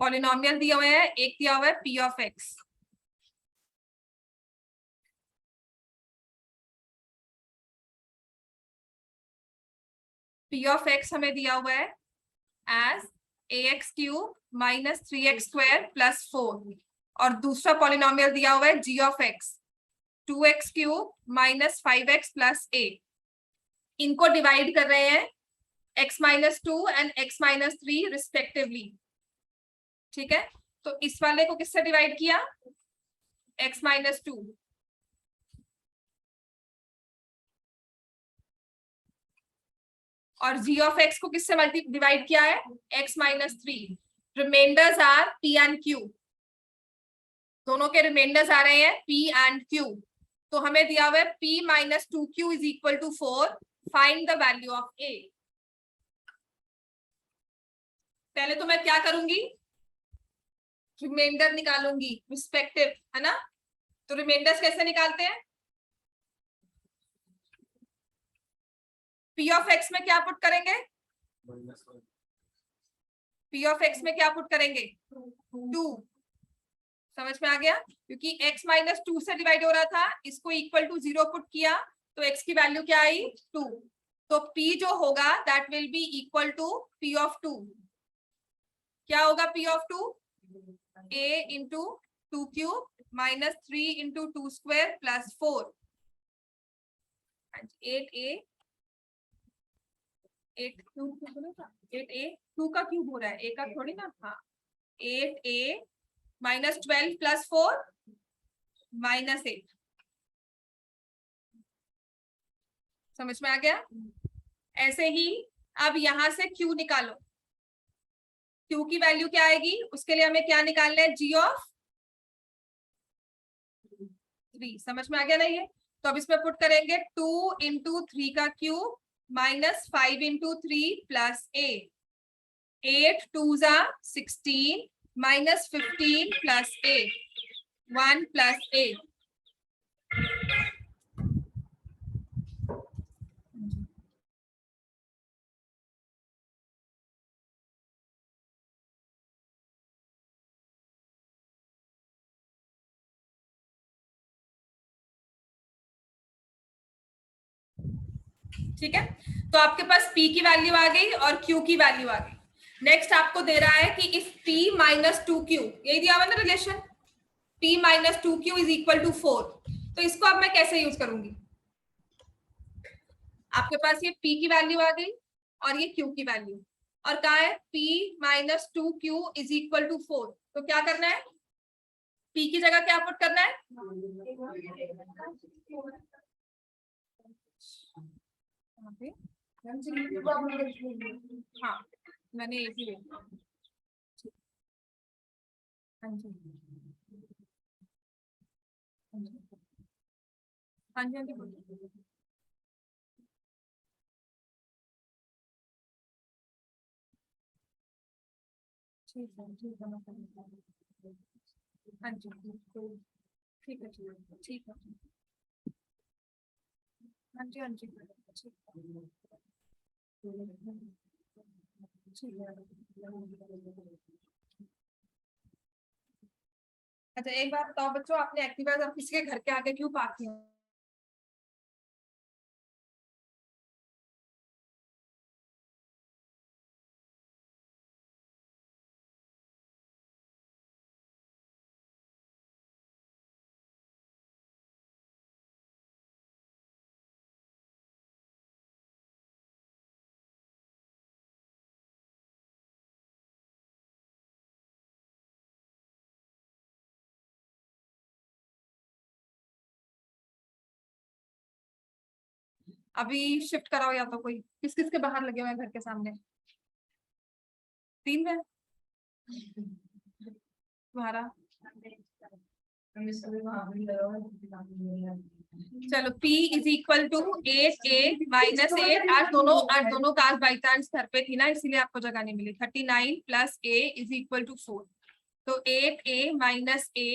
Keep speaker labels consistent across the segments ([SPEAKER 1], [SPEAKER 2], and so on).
[SPEAKER 1] Polynomial दिया हुआ है, एक दिया हुआ है P of X. P of X हमें दिया हुआ है as ax cube minus 3x square plus 4, और दूसरा पॉलिनोमियल दिया हुआ है g of x 2x cube minus 5x plus a। इनको डिवाइड कर रहे हैं x minus 2 and x minus 3 respectively. ठीक है, तो इस वाले को किससे डिवाइड किया, x माइनस 2, और g ऑफ x को किससे मल्टी डिवाइड किया है, x minus 3। Remainders are p and q, दोनों के रिमाइंडर्स आ रहे हैं p एंड q। तो हमें दिया हुआ है p minus 2q is equal to 4, find the value of a। पहले तो मैं क्या करूंगी, रिमाइंडर निकालूंगी रिस्पेक्टिव, है ना। तो रिमाइंडर्स कैसे निकालते हैं, p ऑफ x में क्या पुट करेंगे, p ऑफ x में क्या पुट करेंगे 2। समझ में आ गया, क्योंकि x माइनस 2 से डिवाइड हो रहा था, इसको इक्वल टू 0 पुट किया तो x की वैल्यू क्या आई 2। तो p जो होगा that will be equal to p of 2। क्या होगा p of 2, a into 2 cube minus 3 into 2 square plus 4। 8a 8a 2 का क्यूब हो रहा है, a का थोड़ी ना। हाँ, 8a माइनस 12 प्लस 4 माइनस 8। समझ में आ गया। ऐसे ही अब यहां से q निकालो, q की वैल्यू क्या आएगी, उसके लिए हमें क्या निकालना है, g ऑफ 3। समझ में आ गया ना ये। तो अब इसमें पुट करेंगे 2 इंटू 3 का क्यूब माइनस 5 इंटू 3 प्लस 8। 8 2 जा 16 माइनस 15 प्लस 8, 1 प्लस 8। ठीक है, तो आपके पास p की वैल्यू आ गई और q की वैल्यू आ गई। नेक्स्ट आपको दे रहा है कि इफ p माइनस 2q, यही दिया हुआ ना relation, p minus 2q is equal to 4। तो इसको अब मैं कैसे यूज करूंगी, आपके पास ये p की वैल्यू आ गई और ये q की वैल्यू, और कहा है p minus 2q is equal to 4। तो क्या करना है, p की जगह क्या पुट करना है, हाँ मैंने एक ही देखा। हाँ जी हाँ जी हाँ जी बोलिए। ठीक है ठीक है, हाँ जी ठीक है ठीक है, हाँ जी हाँ जी ठीक है। अच्छा एक बात बताओ बच्चों, आपने एक्टिवा अब किसी के घर के आगे क्यों पार्क किया। अभी शिफ्ट कराओ, या तो कोई किस किस के बाहर लगे हुए हैं घर के सामने, 3 में तुम्हारा। चलो p is equal to 8a minus 8, आज दोनों काज बाई चांस घर पे थी ना, इसीलिए आपको जगह नहीं मिली। 39 plus a is equal to 4। तो 8a माइनस a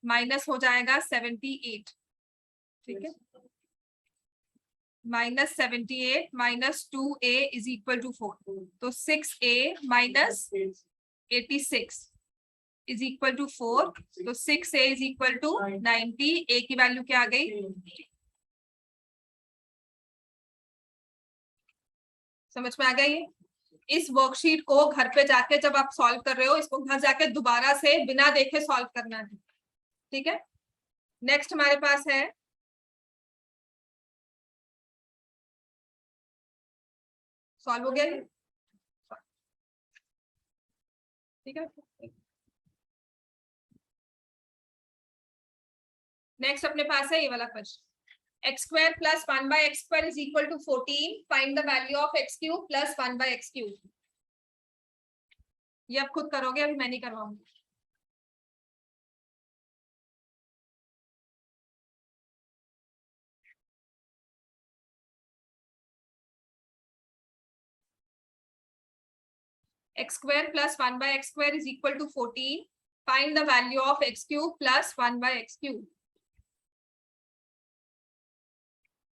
[SPEAKER 1] माइनस हो जाएगा 78। ठीक है, minus 78 minus 2a is equal to 4। तो 6a minus 86। Is equal to 4, तो 6a is equal to 90। a की वैल्यू क्या आ गई? समझ में आ गया ये? इस वर्कशीट को घर पे जाके जब आप सॉल्व कर रहे हो, इसको घर जाके दोबारा से बिना देखे सॉल्व करना है, ठीक है? नेक्स्ट हमारे पास है सॉल्व हो गया ये, ठीक है? नेक्स्ट अपने पास है ये वाला question, x square plus 1 by x square is equal to 14, find the value of x cube plus 1 by x cube. ये आप खुद करोगे, अभी मैं नहीं करवाऊंगी। X square plus 1 by x square is equal to 14, find the value of x cube plus 1 by x cube.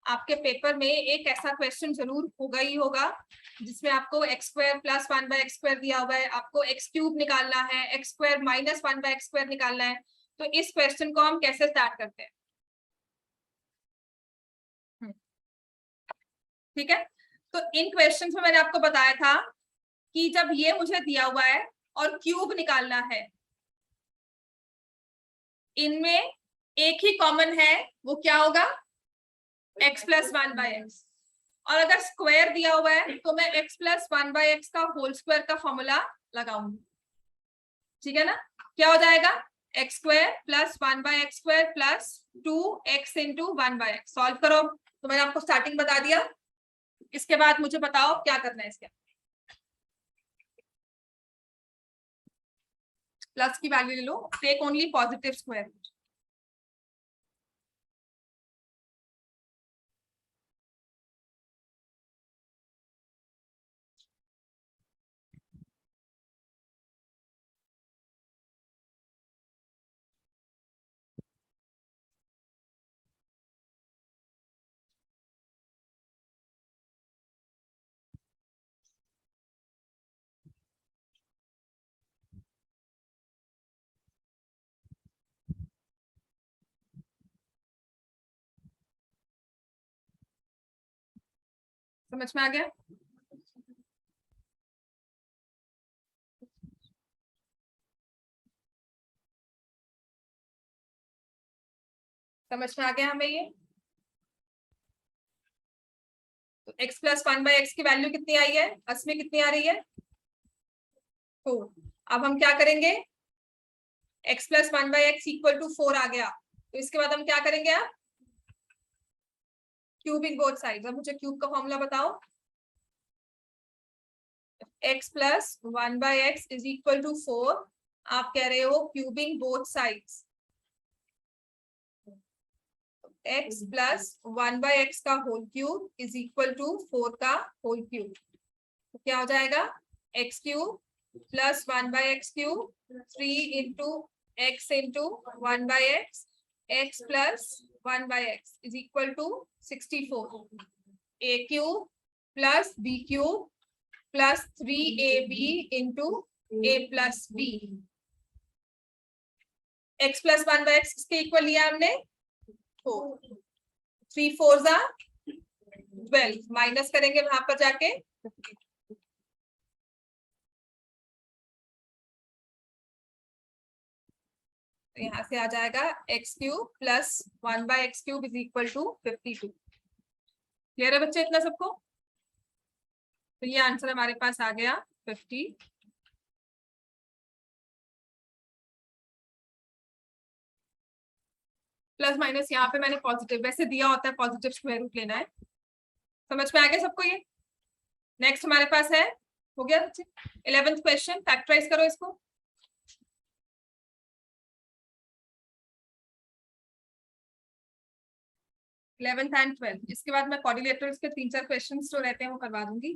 [SPEAKER 1] आपके paper में एक ऐसा क्वेश्चन जरूर होगा ही होगा जिसमें आपको x square plus 1 by x square दिया हुआ है, आपको एक्स क्यूब निकालना है, x square minus 1 by x square निकालना है। तो इस क्वेश्चन को हम कैसे स्टार्ट करते हैं? ठीक है, तो इन क्वेश्चन में मैंने आपको बताया था कि जब ये मुझे दिया हुआ है और क्यूब निकालना है, इनमें एक ही कॉमन है, वो क्या होगा? X plus 1 by x. और अगर स्क्वायर दिया हुआ है तो मैं x प्लस 1 बाई एक्स का होल स्क्वायर का फॉर्मूला लगाऊंगी, ठीक है ना? क्या हो जाएगा? X square plus 1 by x square plus 2x into 1 by x. Solve करो। तो मैंने आपको स्टार्टिंग बता दिया, इसके बाद मुझे बताओ क्या करना है। इसके प्लस की वैल्यू ले लो, टेक ओनली पॉजिटिव स्क्वायर। समझ में आ गया? समझ में आ गया हमें ये? तो x प्लस 1 बाई एक्स की वैल्यू कितनी आई है? इसमें कितनी आ रही है? 4। अब हम क्या करेंगे? x plus 1 by x equal to 4 आ गया, तो इसके बाद हम क्या करेंगे? आप क्यूबिंग बोथ साइड्स। अब मुझे क्यूब का फॉर्मूला बताओ। x plus 1 by x is equal to 4। आप कह रहे हो cubing both sides, x plus 1 by x का whole cube is equal to 4 का होल क्यूब। तो क्या हो जाएगा? X cube plus 1 by x cube 3 into x into 1 by x, x plus 1 by x is equal to 64। A cube plus b cube plus 3ab into a plus b। X plus 1 by x किसके equal लिया हमने? 4। 3 4 जा 12, minus करेंगे वहां पर जाके, तो यहाँ से आ जाएगा x cube plus 1 by x cube is equal to 52। Clear है बच्चे इतना सबको? तो ये आंसर हमारे पास आ गया 50। प्लस माइनस यहाँ पे मैंने पॉजिटिव वैसे दिया होता है, पॉजिटिव स्क्वायर रूट लेना है। समझ में आ गया सबको ये? नेक्स्ट हमारे पास है, हो गया बच्चे 11th क्वेश्चन, फैक्टराइज करो इसको। 11th एंड 12th, इसके बाद मैं कोऑर्डिनेटर्स के 3-4 क्वेश्चन जो रहते हैं वो करवा दूंगी।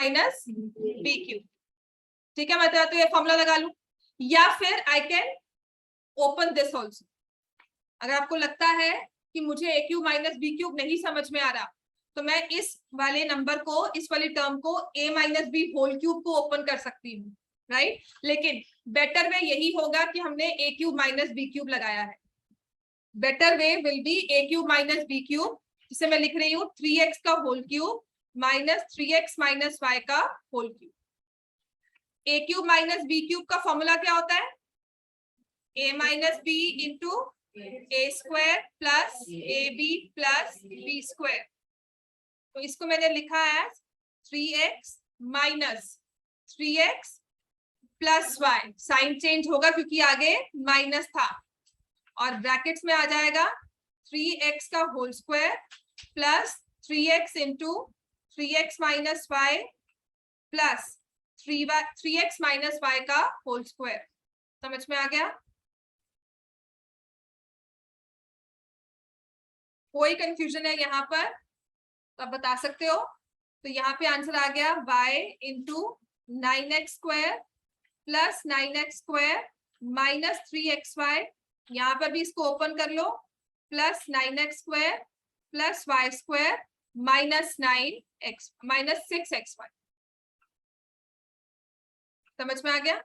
[SPEAKER 1] Minus b cube. ठीक है, मैं तो ये फॉर्मूला लगा लूं, या फिर I can open this also. अगर आपको लगता है कि मुझे ए क्यूब माइनस बी क्यूब नहीं समझ में आ रहा, तो मैं इस वाले नंबर को, इस वाली टर्म को ए माइनस बी होल क्यूब को ओपन कर सकती हूँ, राइट। लेकिन बेटर वे यही होगा कि हमने a cube minus b cube लगाया है। Better way will be a cube minus b cube, जिसे मैं लिख रही हूँ 3x का whole cube minus 3x minus y का whole cube. A cube minus b cube का फॉर्मूला क्या होता है? A minus b into a square plus a b plus b square. तो इसको मैंने लिखा है 3x minus 3x plus y, sign change होगा क्योंकि आगे माइनस था, और ब्रैकेट्स में आ जाएगा 3x का whole square plus 3x into 3x minus y plus 3x minus y का होल स्क्वायर। समझ में आ गया? कोई कंफ्यूजन है यहाँ पर तो आप बता सकते हो। तो यहाँ पे आंसर आ गया y into 9x square plus 9x square minus 3xy। यहाँ पर भी इसको ओपन कर लो, plus 9x square plus y square minus 9x minus 6xy। समझ में आ गया?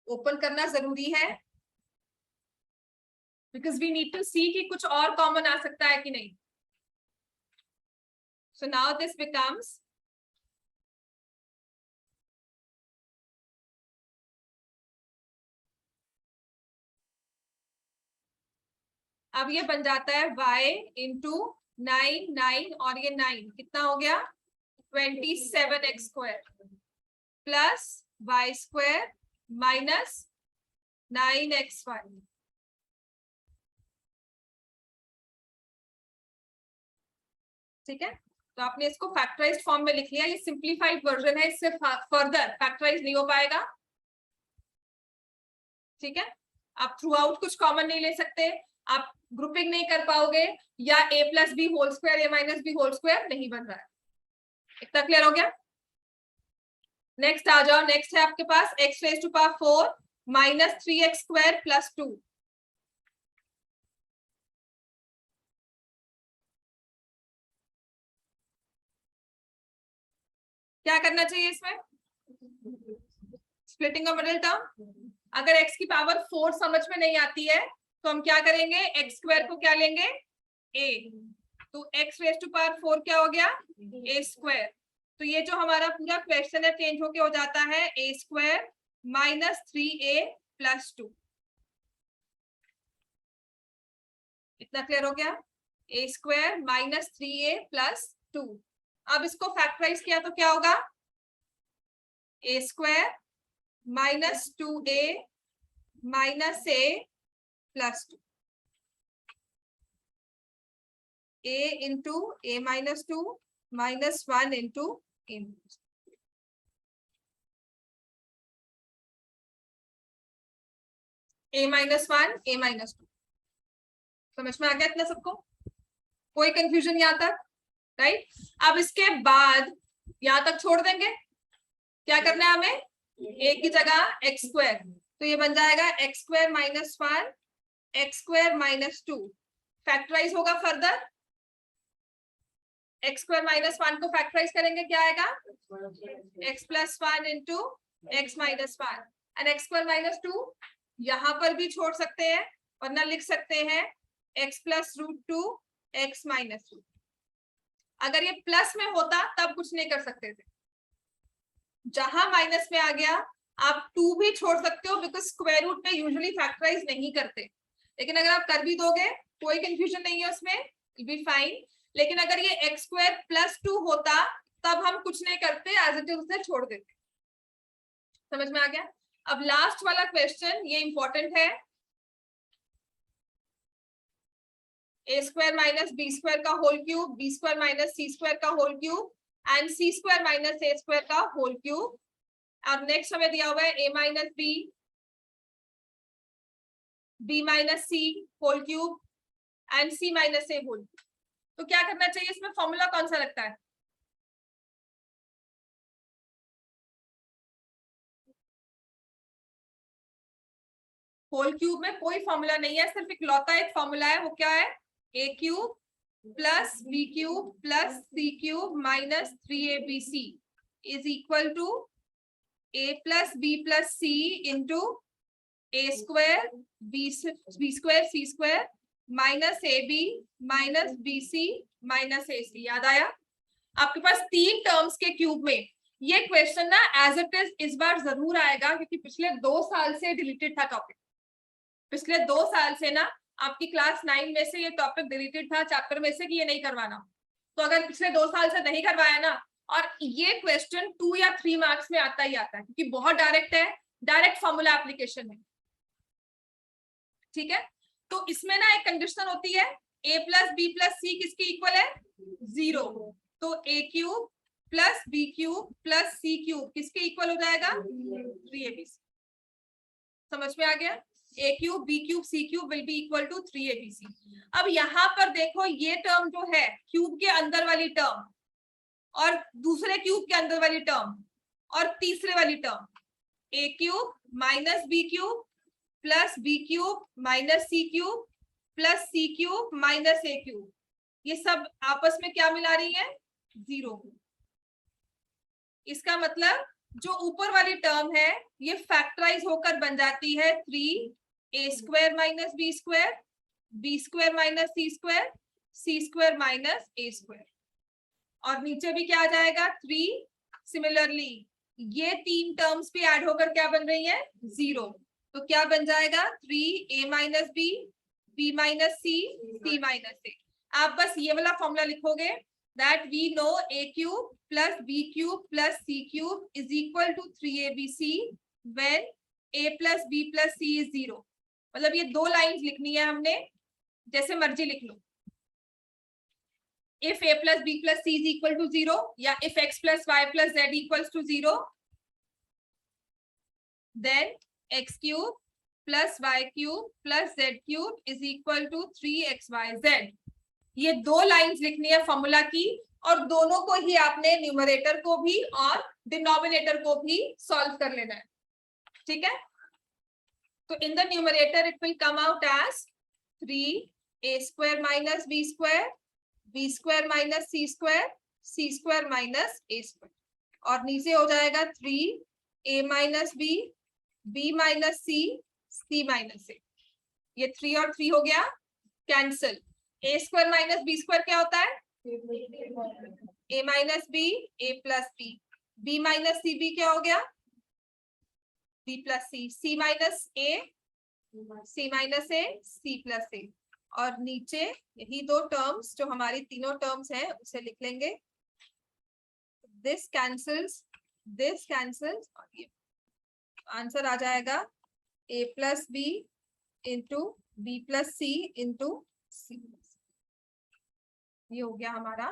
[SPEAKER 1] ओपन करना जरूरी है because we need to see कि कुछ और कॉमन आ सकता है कि नहीं। सो नाउ दिस बिकम्स अब ये बन जाता है y इंटू 9 9 और ये 9 कितना हो गया 27x square plus y square minus 9xy। ठीक है, तो आपने इसको फैक्टराइज्ड फॉर्म में लिख लिया। ये सिंप्लीफाइड वर्जन है, इससे फर्दर फैक्टराइज नहीं हो पाएगा। ठीक है, आप थ्रू आउट कुछ कॉमन नहीं ले सकते, आप ग्रुपिंग नहीं कर पाओगे, या a plus b whole square a minus b whole square नहीं बन रहा है। इतना क्लियर हो गया? नेक्स्ट आ जाओ। नेक्स्ट है आपके पास x raise to power 4 minus 3x square plus 2। क्या करना चाहिए इसमें? Splitting of middle term. अगर x की पावर 4 समझ में नहीं आती है तो हम क्या करेंगे, x स्क्वायर को क्या लेंगे a, तो x रेज टू पावर 4 क्या हो गया a स्क्वायर। तो ये जो हमारा पूरा क्वेश्चन है चेंज होके हो जाता है a square minus 3a plus 2। इतना क्लियर हो गया? a square minus 3a plus 2। अब इसको फैक्टराइज किया तो क्या होगा, a square minus 2a minus a plus 2, a into a minus 2 minus 1 into a। a minus 1 a minus 2। समझ में आ गया इतना सबको? कोई कंफ्यूजन यहाँ तक? राइट। अब इसके बाद यहाँ तक छोड़ देंगे। क्या करना है हमें, a की जगह x स्क्वायर, तो ये बन जाएगा x square minus 1 x square minus 2। Factorise होगा फर्दर, x स्क्वायर माइनस 1 को फैक्टराइज करेंगे क्या आएगा, x plus 1 into x minus 1 and x square minus 2 यहाँ पर भी छोड़ सकते हैं, वरना लिख सकते हैं x plus root 2 x minus 2। अगर ये प्लस में होता तब कुछ नहीं कर सकते थे, जहां माइनस में आ गया आप 2 भी छोड़ सकते हो बिकॉज स्क्वायर रूट में यूजुअली फैक्टराइज नहीं करते। लेकिन अगर आप कर भी दोगे कोई कंफ्यूजन नहीं है उसमें, इट बी फाइन। लेकिन अगर ये x स्क्वायर प्लस 2 होता तब हम कुछ नहीं करते, एज इट इज उसे छोड़ देते। समझ में आ गया? अब लास्ट वाला क्वेश्चन ये इंपॉर्टेंट है, a square minus b square का whole cube, b square minus c square का whole cube and c square minus a square का होल क्यूब। और नेक्स्ट हमें दिया हुआ है a minus b, b minus c whole cube and c minus a whole cube. तो क्या करना चाहिए, इसमें फॉर्मूला कौन सा लगता है? होल क्यूब में कोई फॉर्मूला नहीं है, सिर्फ इकलौता एक फॉर्मूला है, वो क्या है? A cube plus b cube plus c cube minus 3abc is equal to a plus b plus c into a square b square c square minus a b minus b c minus a c. याद आया? आपके पास 3 terms के cube में ये question ना as it is इस बार जरूर आएगा, क्योंकि पिछले 2 साल से डिलीटेड था टॉपिक। पिछले 2 साल से ना आपकी क्लास 9 में से ये टॉपिक डिलीटेड था चैप्टर में से कि ये नहीं करवाना। तो अगर पिछले 2 साल से नहीं करवाया ना, और ये क्वेश्चन 2 या 3 मार्क्स में आता ही आता है, क्योंकि बहुत डायरेक्ट है, डायरेक्ट फॉर्मूला एप्लीकेशन है। ठीक है, तो इसमें ना एक कंडीशन होती है, a plus b plus c किसके इक्वल है? 0। तो a cube plus b cube plus c cube किसके इक्वल हो जाएगा? 3abc। समझ में आ गया? a cube b cube c cube will be equal to 3abc। अब यहाँ पर देखो, ये टर्म जो है क्यूब के अंदर वाली टर्म, और दूसरे क्यूब के अंदर वाली टर्म, और तीसरे वाली term, a cube minus b cube plus b cube minus c cube plus c cube minus a cube, ये सब आपस में क्या मिला रही है? 0। इसका मतलब जो ऊपर वाली टर्म है ये फैक्टराइज होकर बन जाती है 3a square minus b square, b square minus c square, c square minus a square, और नीचे भी क्या आ जाएगा? 3। सिमिलरली ये 3 टर्म्स भी ऐड होकर क्या बन रही है? 0। तो क्या बन जाएगा? 3a minus b, b minus c, c minus a. आप बस ये वाला फॉर्मूला लिखोगे, that we know a cube plus b cube plus c cube is equal to 3abc when a plus b plus c is 0। मतलब ये 2 lines लिखनी है हमने, जैसे मर्जी लिख लो। if a plus b plus c is equal to 0, या if x plus y plus z equals to 0, then x cube plus y cube plus z cube is equal to 3xyz। ये 2 lines लिखनी है formula की, और दोनों को ही आपने numerator को भी और डिनोमिनेटर को भी सॉल्व कर लेना है। ठीक है, तो in the numerator it will come out as 3a square minus b square, b square minus c square, c square minus a square, और नीचे हो जाएगा 3a minus b, b minus c, c minus a। ये 3 और 3 हो गया cancel. a square minus b square क्या होता है? a minus b, a plus b, b minus c b क्या हो गया? b plus C, c minus a, c minus a, c plus a, और नीचे यही 2 टर्म्स जो हमारी तीनों टर्म्स हैं उसे लिख लेंगे। दिस कैंसल्स, और ये आंसर आ जाएगा a plus b into b plus c into c. ये हो गया हमारा।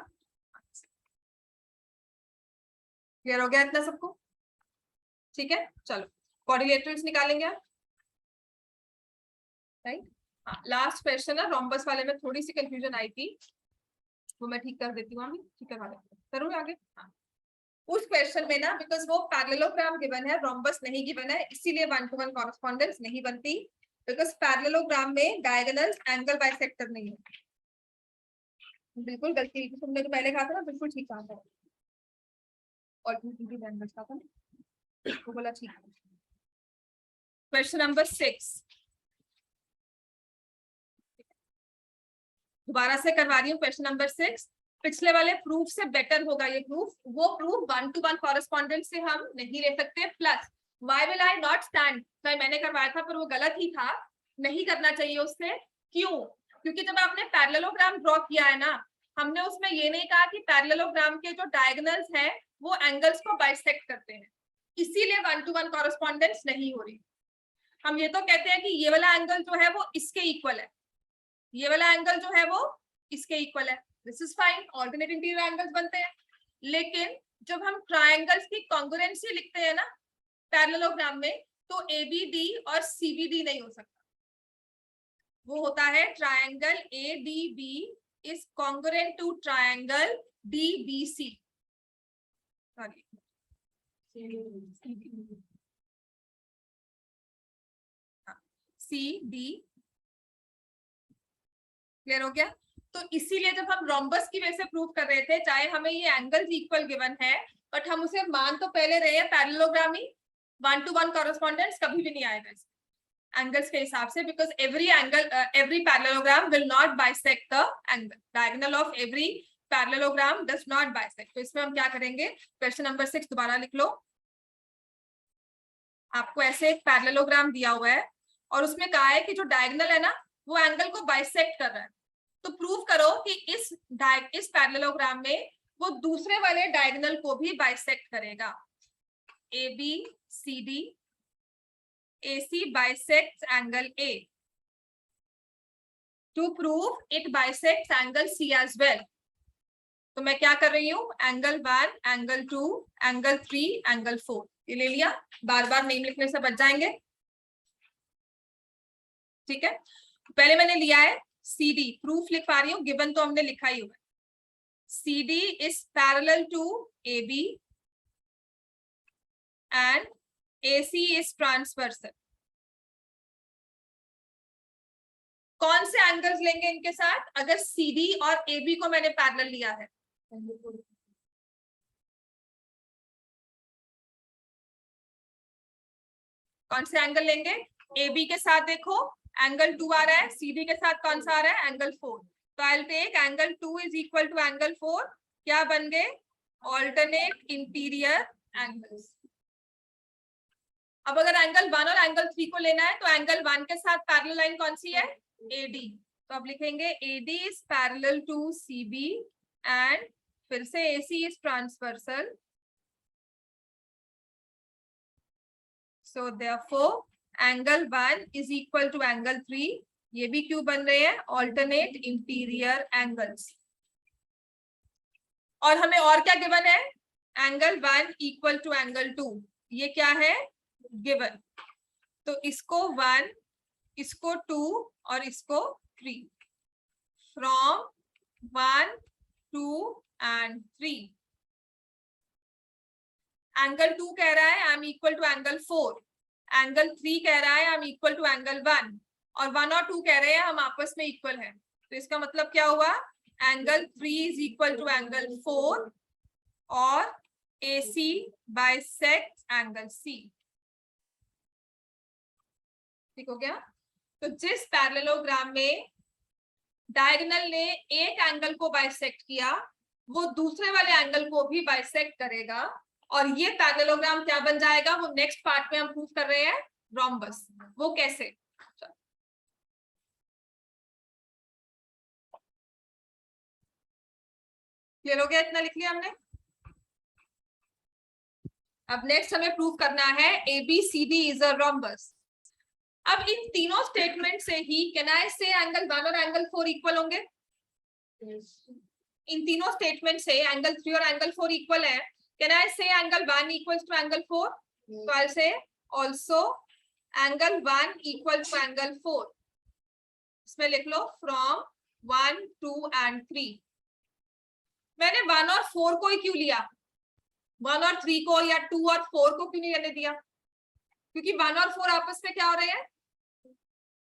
[SPEAKER 1] क्लियर हो गया इतना सबको? ठीक है, चलो कोऑर्डिनेटर्स निकालेंगे आप। राइट, हाँ, लास्ट क्वेश्चन है, रोम्बस वाले में थोड़ी सी कंफ्यूजन आई थी, वो मैं ठीक कर देती हूँ। ठीक करवा देती करूँ आगे। हाँ, उस क्वेश्चन में ना, बिकॉज वो पैरेललोग्राम गिवन है, रोम्बस नहीं गिवन है, इसीलिए 1-to-1 कॉरेस्पॉन्डेंस नहीं बनती, बिकॉज पैरेललोग्राम में डायगोनल एंगल बाइसेक्टर नहीं है। बिल्कुल गलती, तुमने जो पहले कहा था ना, बिल्कुल ठीक कहा था, और एंगल्स कहा था ना, वो बोला ठीक है। क्वेश्चन नंबर 6 दोबारा से करवा रही हूँ। क्वेश्चन नंबर 6 पिछले वाले प्रूफ से बेटर होगा ये प्रूफ। वो प्रूफ 1-to-1 कॉरेस्पॉन्डेंस से हम नहीं ले सकते। Plus why will I not stand, तो मैंने करवाया था पर वो गलत ही था, नहीं करना चाहिए उससे। क्यों? क्योंकि जब आपने पैरेललोग्राम ड्रॉ किया है ना, हमने उसमें ये नहीं कहा कि पैरेललोग्राम के जो डायगोनल्स हैं वो एंगल्स को बाइसेक्ट करते हैं, इसीलिए 1-to-1 कॉरेस्पॉन्डेंस नहीं हो रही। हम ये तो कहते हैं कि ये वाला एंगल जो है वो इसके इक्वल है, ये वाला एंगल जो है वो इसके इक्वल है, this is fine, alternate interior angles बनते हैं। लेकिन जब हम ट्रायंगल्स की कॉन्ग्रुएंसी लिखते हैं ना पैरेललोग्राम में, तो ABD और CBD नहीं हो सकता, वो होता है triangle ADB is congruent to triangle DBC. Sorry. CD clear हो गया। तो इसीलिए जब हम रोम्बस की वजह से प्रूव कर रहे थे, चाहे हमें ये एंगल्स इक्वल गिवन है, बट हम उसे मान तो पहले रहे हैं पैरेललोग्राम ही, 1 to 1 कॉरेस्पॉन्डेंस कभी भी नहीं आएगा एंगल्स के हिसाब से, because every angle every parallelogram will not bisect the angle, diagonal of every parallelogram does not bisect. तो इसमें हम क्या करेंगे, क्वेश्चन नंबर 6 दोबारा लिख लो। आपको ऐसे एक पैरेललोग्राम दिया हुआ है और उसमें कहा है कि जो डायगोनल है ना वो एंगल को बाइसेक्ट कर रहा है, तो प्रूव करो कि इस पैरेललोग्राम में वो दूसरे वाले डायगोनल को भी बाइसेक्ट करेगा। ABCD, AC bisects angle A. To prove it bisects angle C as well. तो मैं क्या कर रही हूँ, एंगल 1, एंगल 2, एंगल 3, एंगल 4 ये ले लिया, बार बार नेम लिखने से बच जाएंगे। ठीक है, पहले मैंने लिया है CD, प्रूफ लिख पा रही हूँ, गिवन तो हमने लिखा ही हुआ है। CD is parallel to AB and AC is transversal. कौन से एंगल्स लेंगे इनके साथ, अगर CD और AB को मैंने पैरेलल लिया है? कौन से एंगल लेंगे? AB के साथ देखो एंगल 2 आ रहा है, CD के साथ कौन सा आ रहा है, एंगल 4। तो I will take angle 2 is equal to angle 4, क्या बन गए, ऑल्टरनेट इंटीरियर एंगल्स। अब अगर एंगल 1 और एंगल 3 को लेना है तो एंगल 1 के साथ पैरेलल लाइन कौन सी है, AD। तो अब लिखेंगे AD is parallel to CB and फिर से AC is transversal, so therefore angle 1 is equal to angle 3, ये भी क्यों बन रहे हैं, ऑल्टरनेट इंटीरियर एंगल्स। और हमें और क्या गिवन है, एंगल 1 इक्वल टू एंगल 2, ये क्या है गिवन। तो इसको 1, इसको 2 और इसको 3, फ्रॉम 1, 2 एंड 3। एंगल 2 कह रहा है I am equal to angle 4, एंगल 3 कह रहा है I am equal to angle 1, और 1 और 2 कह रहे हैं हम आपस में इक्वल है। तो इसका मतलब क्या हुआ, angle 3 is equal to angle 4 और AC बाइसेक्ट्स एंगल C। ठीक हो गया। तो जिस पैरेललोग्राम में डायगोनल ने एक एंगल को बाइसेक्ट किया, वो दूसरे वाले एंगल को भी बाइसेक्ट करेगा, और ये पैरेललोग्राम क्या बन जाएगा, वो नेक्स्ट पार्ट में हम प्रूव कर रहे हैं, रोम्बस। वो कैसे, क्लियर हो गया, इतना लिख लिया हमने। अब नेक्स्ट हमें प्रूव करना है ABCD इज अ रोम्बस। अब इन तीनों स्टेटमेंट से ही कैन आई से एंगल 1 और एंगल 4 इक्वल होंगे? इन तीनों स्टेटमेंट से एंगल 3 और एंगल 4 इक्वल है। कैन आई से एंगल 1 इक्वल्स टू एंगल 4? तो I say also angle 1 equal to angle 4। इसमें लिख लो फ्रॉम 1, 2 एंड 3। मैंने 1 और 4 को ही क्यों लिया, 1 और 3 को या 2 और 4 को क्यों नहीं रहने दिया? क्योंकि 1 और 4 आपस में क्या हो रहे हैं,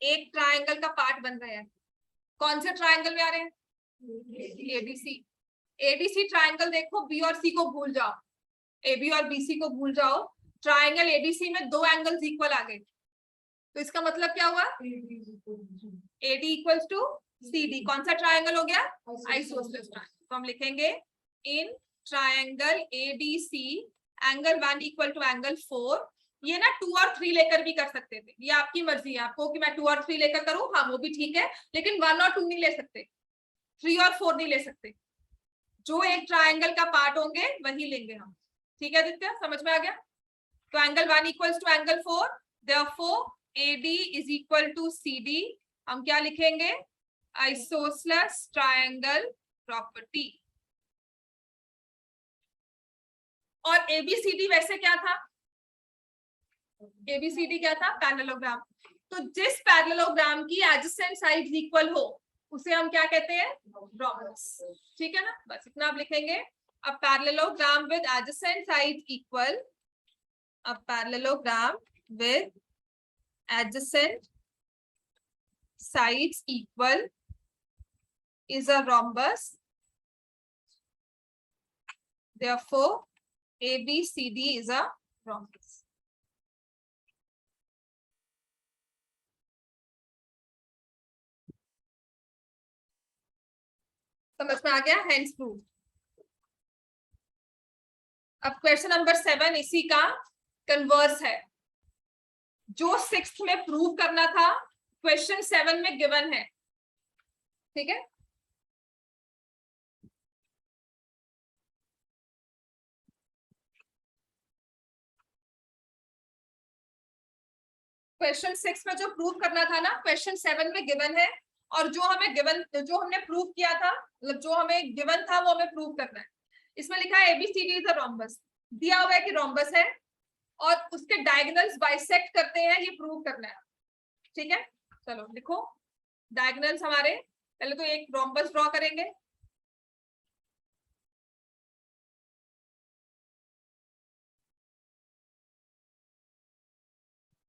[SPEAKER 1] एक ट्रायंगल का पार्ट बन रहे हैं। कौन से ट्रायंगल में आ रहे हैं, ABC। ADC ट्रायंगल देखो, B और C को भूल जाओ, AB और BC को भूल जाओ, ट्रायंगल ADC में 2 एंगल्स इक्वल आ गए। तो इसका मतलब क्या हुआ, AD इक्वल्स टू CD। कौन सा ट्रायंगल हो गया, आइसोसेलेस ट्रायंगल। तो हम लिखेंगे in triangle ADC angle 1 equal to angle 4। ये ना 2 और 3 लेकर भी कर सकते थे, ये आपकी मर्जी है आपको कि मैं 2 और 3 लेकर करूं, हाँ वो भी ठीक है, लेकिन 1 और 2 नहीं ले सकते, 3 और 4 नहीं ले सकते। जो एक ट्रायंगल का पार्ट होंगे वही लेंगे हम। ठीक है आदित्य, समझ में आ गया? तो angle 1 equals to angle 4, therefore AD is equal to CD। हम क्या लिखेंगे, आइसोसेलेस ट्रायंगल प्रॉपर्टी। और ABCD वैसे क्या था, ABCD क्या था, पैरेललोग्राम। तो जिस पैरेललोग्राम की एडजेसेंट साइड्स इक्वल हो उसे हम क्या कहते हैं, rhombus। ठीक है ना, बस इतना आप लिखेंगे। अब parallelogram with adjacent side equal, अब parallelogram with adjacent sides equal is a rhombus. Therefore, ABCD is a rhombus. समझ में आ गया, hence proof। अब क्वेश्चन नंबर 7 इसी का कन्वर्स है, जो 6th में प्रूव करना था क्वेश्चन 7 में गिवन है। ठीक है, क्वेश्चन 6 में जो प्रूव करना था ना क्वेश्चन 7 में गिवन है, और जो हमें गिवन, जो हमने प्रूव किया था, मतलब जो हमें गिवन था वो हमें प्रूव करना है। इसमें लिखा है ABCD इज अ रोम्बस, दिया हुआ है कि रोम्बस है और उसके डायगोनल्स बाइसेक्ट करते हैं, ये प्रूव करना है। ठीक है, चलो लिखो डायगोनल्स हमारे, पहले तो एक रोम्बस ड्रॉ करेंगे।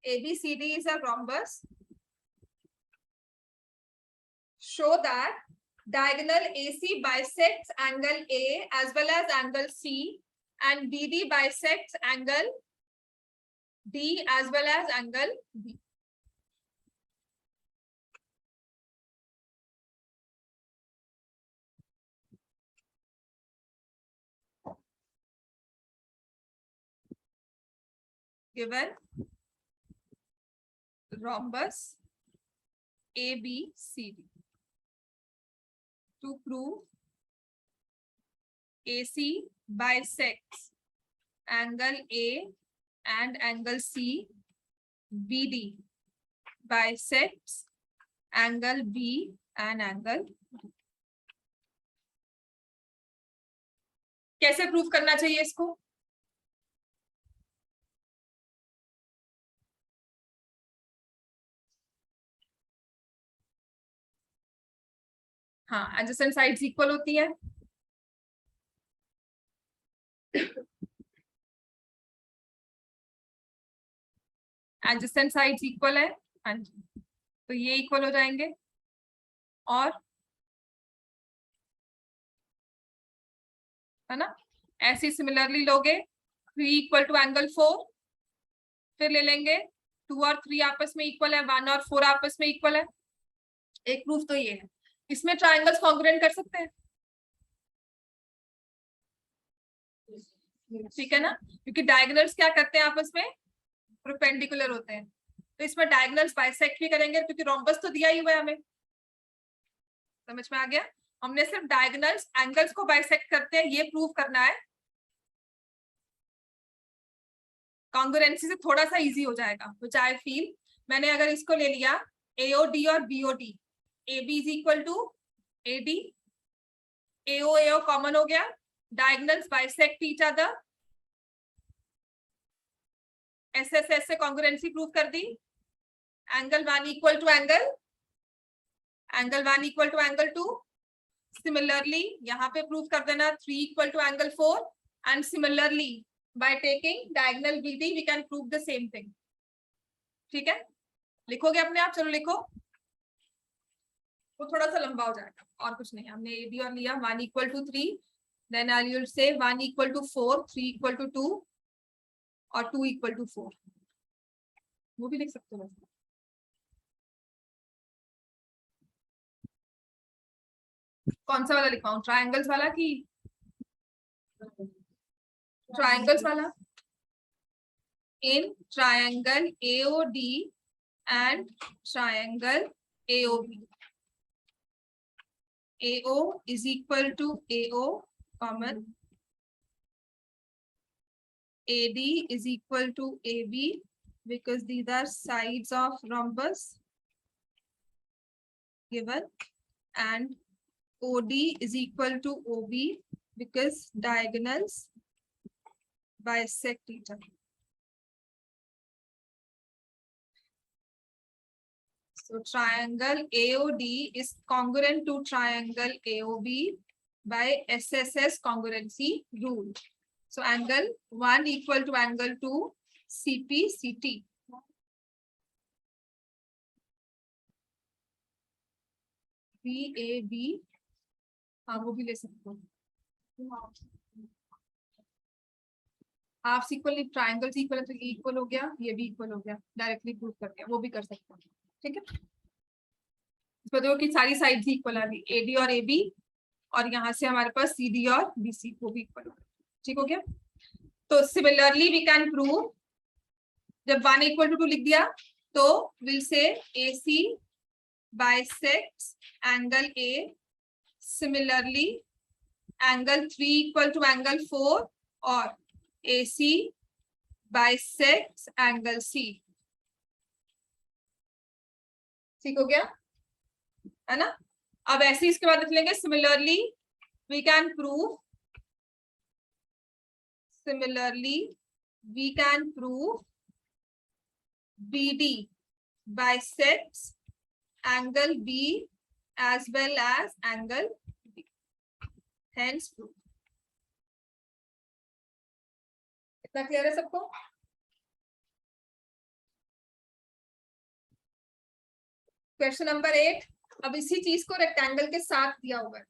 [SPEAKER 1] ABCD is a rhombus. Show that diagonal AC bisects angle A as well as angle C, and BD bisects angle D as well as angle B. Given rhombus ABCD. To prove AC bisects angle A and angle C, BD bisects angle B and angle D. कैसे prove करना चाहिए इसको? हाँ, adjacent sides equal होती है। Adjacent sides equal है, हाँ जी, तो ये इक्वल हो जाएंगे। और है ना, ऐसे सिमिलरली लोगे 3 इक्वल टू एंगल 4, फिर ले लेंगे 2 और 3 आपस में इक्वल है, 1 और 4 आपस में इक्वल है। एक प्रूफ तो ये है। इसमें ट्रायंगल्स कॉन्ग्रुएंट कर सकते हैं, ठीक है ना, क्योंकि डायगोनल्स क्या करते हैं आपस में, परपेंडिकुलर होते हैं। तो इसमें डायगोनल्स बाइसेक्ट भी करेंगे, क्योंकि रोम्बस तो दिया ही हुआ है हमें। समझ में आ गया, हमने सिर्फ डायगोनल्स एंगल्स को बाइसेक्ट करते हैं, ये प्रूव करना है। कॉन्ग्रुएंसी से थोड़ा सा इजी हो जाएगा, व्हिच आई फील। मैंने अगर इसको ले लिया AOD और BOD, AB is equal to AD, AO common हो गया, diagonals bisect each other, SSS से कॉन्ग्रुएंसी प्रूव कर दी। Angle 1 equal to angle 1 equal to angle 2। Similarly यहाँ पे प्रूव कर देना 3 equal to angle 4, and similarly by taking diagonal BD we can prove the same thing. ठीक है, लिखोगे अपने आप, चलो लिखो, वो थोड़ा सा लंबा हो जाएगा, और कुछ नहीं। हमने AD और लिया 1 equal to 3, then I will say 1 equal to 4, 3 equal to 2 और 2 इक्वल टू 4, वो भी लिख सकते हो। कौन सा वाला लिखवाऊं, ट्रायंगल्स वाला कि ट्रायंगल्स वाला? In triangle AOD and triangle AOB, AO is equal to AO common, AD is equal to AB because these are sides of rhombus given, and OD is equal to OB because diagonals bisect each other. So triangle AOD is congruent to triangle AOB by SSS congruency rule. So angle 1 equal to angle 2 CP/CT. BAB, हाँ वो भी ले सकते हो. Half equal triangle equal है तो ये equal हो गया, ये भी इक्वल हो गया, डायरेक्टली प्रूव कर दिया, वो भी कर सकते हैं. ठीक है, इसको देखो कि सारी साइड्स इक्वल आ गई, AD और AB, और यहाँ से हमारे पास CD और BC को भी इक्वल हो गया. ठीक हो गया. तो सिमिलरली वी कैन प्रूव, जब 1 = 2 लिख दिया तो will say AC bisects angle A. Similarly, angle 3 = angle 4 और AC bisects angle C. ठीक हो गया है ना. अब ऐसे इसके बाद लिख लेंगे similarly we can prove, BD bisects angle B as well as angle B. Hence proof. इतना क्लियर है सबको? Question number 8. अब इसी चीज को रेक्टेंगल के साथ दिया हुआ है.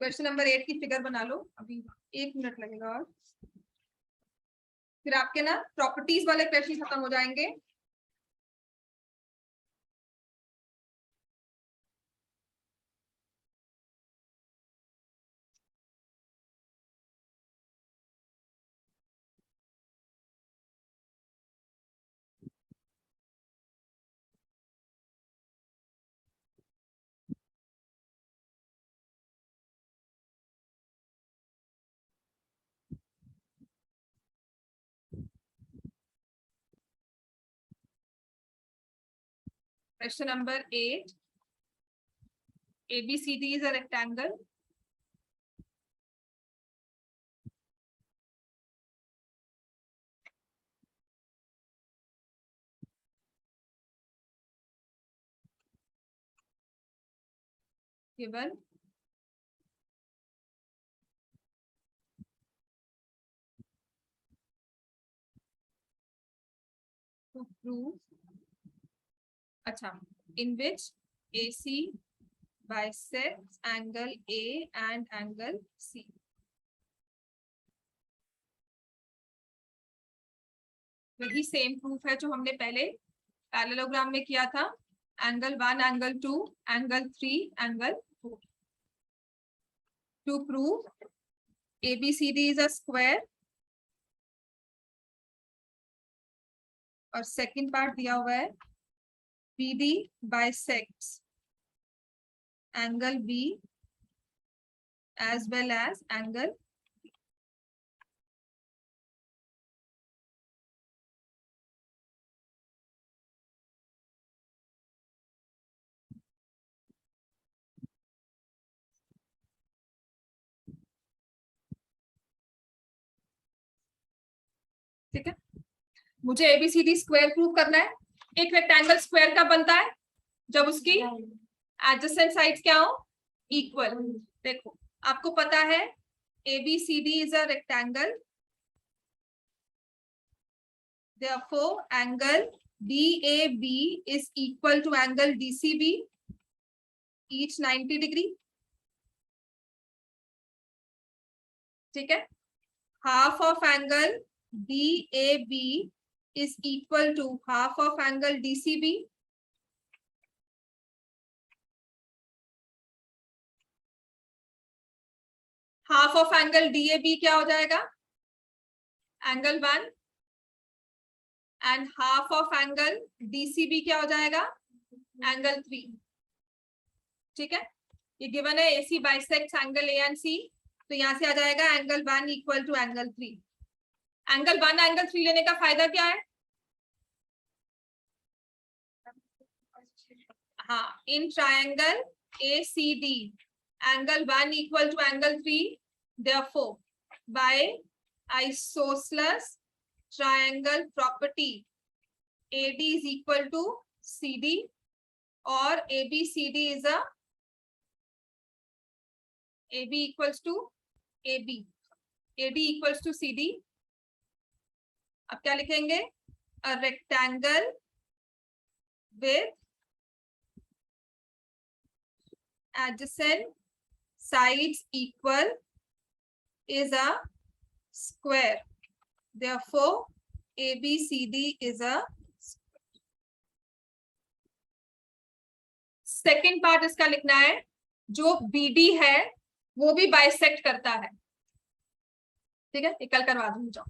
[SPEAKER 1] क्वेश्चन नंबर 8 की फिगर बना लो. अभी 1 मिनट लगेगा और फिर आपके ना प्रॉपर्टीज वाले क्वेश्चन खत्म हो जाएंगे. Question number 8. ABCD is a rectangle. Given to prove, अच्छा, in which AC bisects angle A and angle C. वही सेम प्रूफ है जो हमने पहले पैरेललोग्राम में किया था. Angle 1, angle 2, angle 3, angle 4. To prove ABCD is a square, और सेकंड पार्ट दिया हुआ है BD bisects angle B as well as angle B. ठीक है, मुझे ABCD स्क्वायर प्रूव करना है. एक रेक्टेंगल स्क्वायर का बनता है जब उसकी एडजेसेंट साइड्स क्या हो, इक्वल. देखो आपको पता है ABCD is a rectangle, therefore angle DAB is equal to angle DCB, each 90 degree. ठीक है, half of angle DAB is equal to half of angle DCB. Half of angle DAB क्या हो जाएगा, angle 1, and half of angle DCB क्या हो जाएगा, angle 3. ठीक है, ये गिवन है AC bisects angle A and C, तो यहां से आ जाएगा angle 1 equal to angle 3. Angle 1 angle 3 लेने का फायदा क्या है, हाँ, in triangle ACD angle 1 equal to angle 3, therefore by isosceles triangle property AD is equal to CD or ABCD is a AB equals to AB, AD equals to CD. अब क्या लिखेंगे? A rectangle with adjacent sides equal is a square. Therefore, ABCD is a second part इसका लिखना है, जो BD है वो भी बाइसेक्ट करता है। ठीक है, ये कल करवा दूंगी। जाओ।